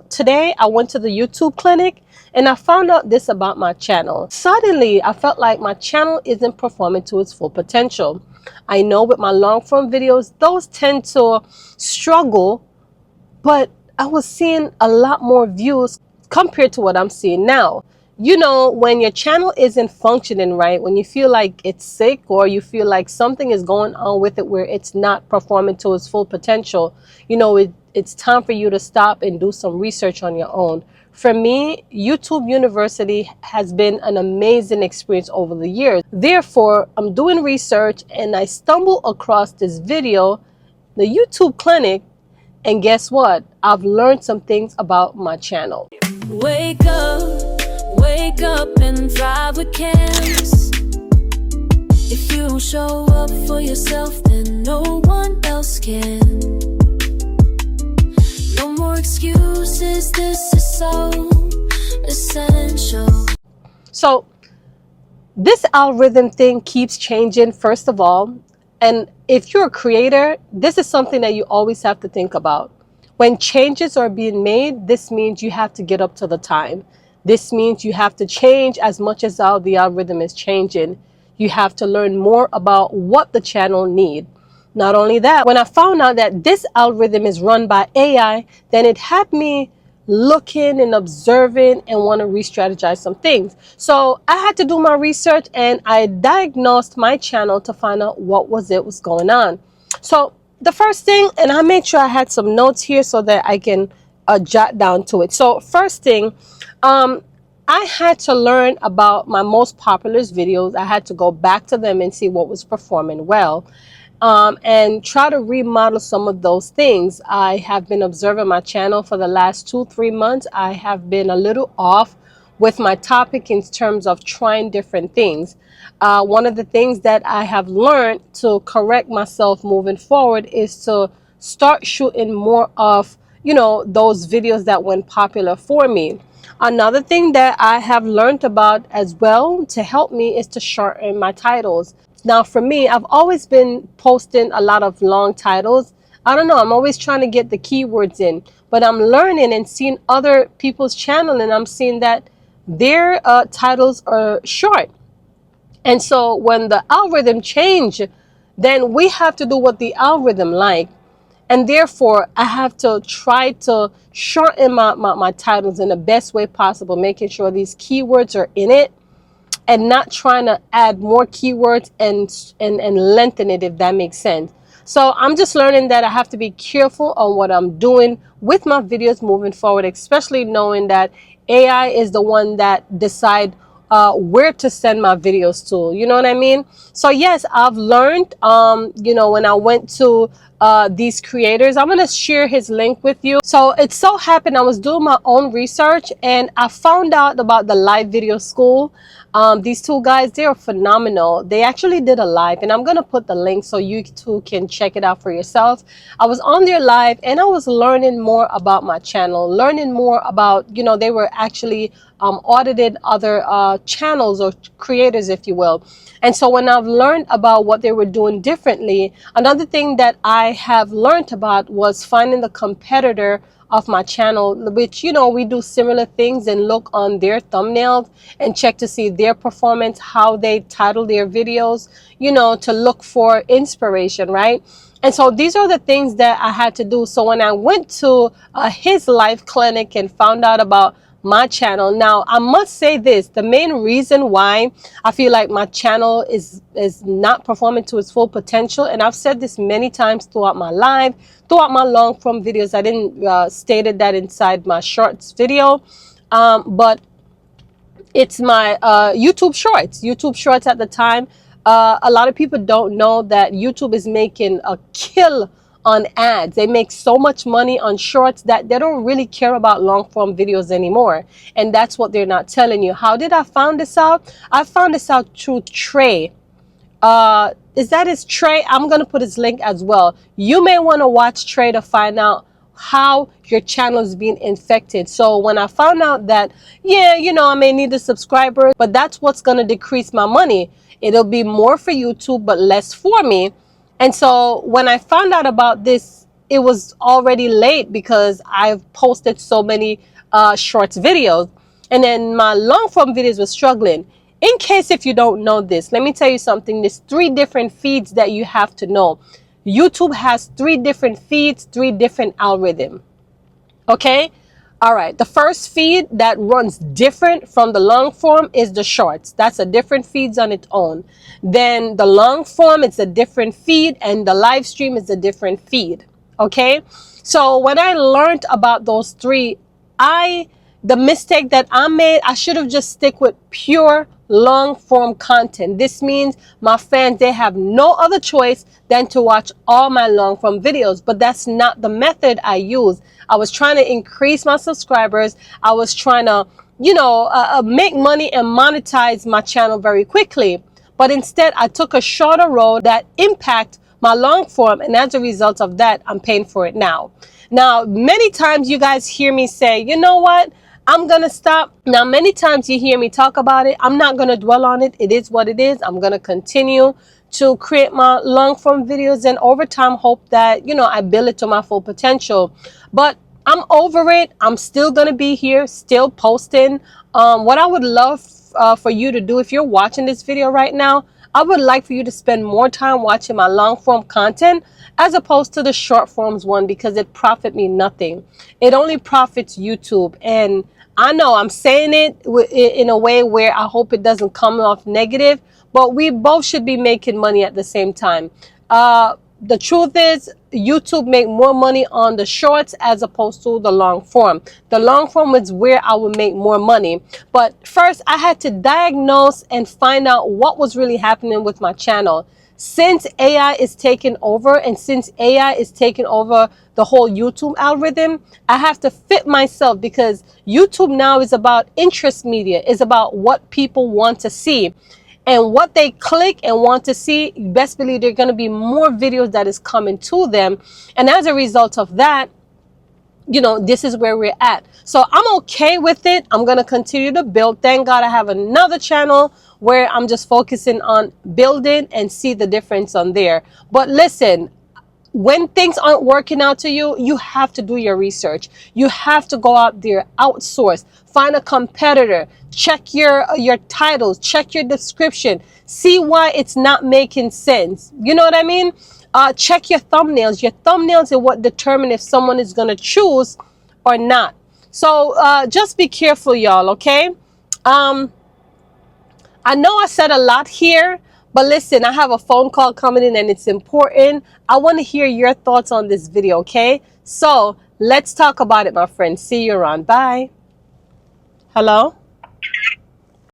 Today I went to the YouTube clinic and I found out this about my channel. Suddenly I felt like my channel isn't performing to its full potential. I know with my long form videos, those tend to struggle, but I was seeing a lot more views compared to what I'm seeing now. You know, when your channel isn't functioning right, when you feel like it's sick or you feel like something is going on with it where it's not performing to its full potential, you know, it's time for you to stop and do some research on your own. For me, YouTube University has been an amazing experience over the years. Therefore, I'm doing research and I stumble across this video, the YouTube clinic, and guess what? I've learned some things about my channel. Wake up and thrive with Cams. If you don't show up for yourself, then no one else can. No more excuses, this is so essential. So this algorithm thing keeps changing, first of all. And if you're a creator, this is something that you always have to think about. When changes are being made, this means you have to get up to the time. This means you have to change as much as how the algorithm is changing. You have to learn more about what the channel needs. Not only that, when I found out that this algorithm is run by AI, then it had me looking and observing and want to re-strategize some things. So I had to do my research and I diagnosed my channel to find out what was going on. So the first thing, and I made sure I had some notes here so that I can jot down to it. So first thing, I had to learn about my most popular videos. I had to go back to them and see what was performing well. And try to remodel some of those things. I have been observing my channel for the last 2-3 months. I have been a little off with my topic in terms of trying different things. One of the things that I have learned to correct myself moving forward is to start shooting more of, you know, those videos that went popular for me. Another thing that I have learned about as well to help me is to shorten my titles. Now, for me, I've always been posting a lot of long titles. I don't know, I'm always trying to get the keywords in, but I'm learning and seeing other people's channel and I'm seeing that their titles are short. And so when the algorithm change, then we have to do what the algorithm like. And therefore, I have to try to shorten my titles in the best way possible, making sure these keywords are in it, and not trying to add more keywords and lengthen it, if that makes sense. So I'm just learning that I have to be careful on what I'm doing with my videos moving forward, especially knowing that AI is the one that decide where to send my videos to. You know what I mean? So yes, I've learned, you know, when I went to these creators, I'm going to share his link with you. So it so happened I was doing my own research and I found out about the live video school. These two guys, they are phenomenal. They actually did a live and I'm going to put the link so you too can check it out for yourself. I was on their live and I was learning more about my channel, learning more about, you know, they were actually audited other channels or creators, if you will. And so when I've learned about what they were doing differently, another thing that I have learned about was finding the competitor of my channel, which, you know, we do similar things, and look on their thumbnails and check to see their performance, how they title their videos, you know, to look for inspiration, right? And so these are the things that I had to do. So when I went to his live clinic and found out about my channel, now I must say this, the main reason why I feel like my channel is not performing to its full potential, and I've said this many times throughout my live, throughout my long form videos. I didn't stated that inside my shorts video, but it's my YouTube shorts at the time. A lot of people don't know that YouTube is making a kill on ads. They make so much money on shorts that they don't really care about long form videos anymore. And that's what they're not telling you. How did I find this out? I found this out through Trey. Is that his Trey? I'm going to put his link as well. You may want to watch Trey to find out how your channel is being infected. So when I found out that, yeah, you know, I may need the subscribers, but that's what's going to decrease my money. It'll be more for YouTube, but less for me. And so when I found out about this it was already late because I've posted so many shorts videos, and then my long form videos were struggling. In case if you don't know this, let me tell you something. There's 3 different feeds that you have to know. YouTube has 3 different feeds, 3 different algorithms. Okay? All right. The first feed that runs different from the long form is the shorts. That's a different feeds on its own. Then the long form, it's a different feed, and the live stream is a different feed. Okay? So when I learned about those 3, the mistake that I made, I should have just stick with pure long form content. This means my fans, they have no other choice than to watch all my long form videos, but that's not the method I use. I was trying to increase my subscribers. I was trying to, make money and monetize my channel very quickly. But instead, I took a shorter road that impact my long form, and as a result of that, I'm paying for it now. Now, many times you guys hear me say, you know what? I'm going to stop. Now, many times you hear me talk about it. I'm not going to dwell on it. It is what it is. I'm going to continue to create my long form videos, and over time hope that, I build it to my full potential. But I'm over it. I'm still going to be here, still posting. What I would love for you to do, if you're watching this video right now, I would like for you to spend more time watching my long form content as opposed to the short forms one, because it profit me nothing. It only profits YouTube. And I know I'm saying it in a way where I hope it doesn't come off negative, but we both should be making money at the same time. The truth is, YouTube make more money on the shorts as opposed to the long form. The long form is where I would make more money. But first, I had to diagnose and find out what was really happening with my channel. Since AI is taking over, and since AI is taking over the whole YouTube algorithm, I have to fit myself, because YouTube now is about interest media. It's about what people want to see. And what they click and want to see, best believe there are going to be more videos that is coming to them. And as a result of that, this is where we're at. So I'm okay with it. I'm going to continue to build. Thank God I have another channel where I'm just focusing on building and see the difference on there. But listen, when things aren't working out to you, you have to do your research. You have to go out there, outsource, find a competitor, check your titles, check your description, see why it's not making sense. You know what I mean? Check your thumbnails. Your thumbnails are what determine if someone is going to choose or not. So just be careful, y'all, okay? I know I said a lot here, but listen, I have a phone call coming in and it's important. I want to hear your thoughts on this video, okay? So let's talk about it, my friends. See you around. Bye. Hello?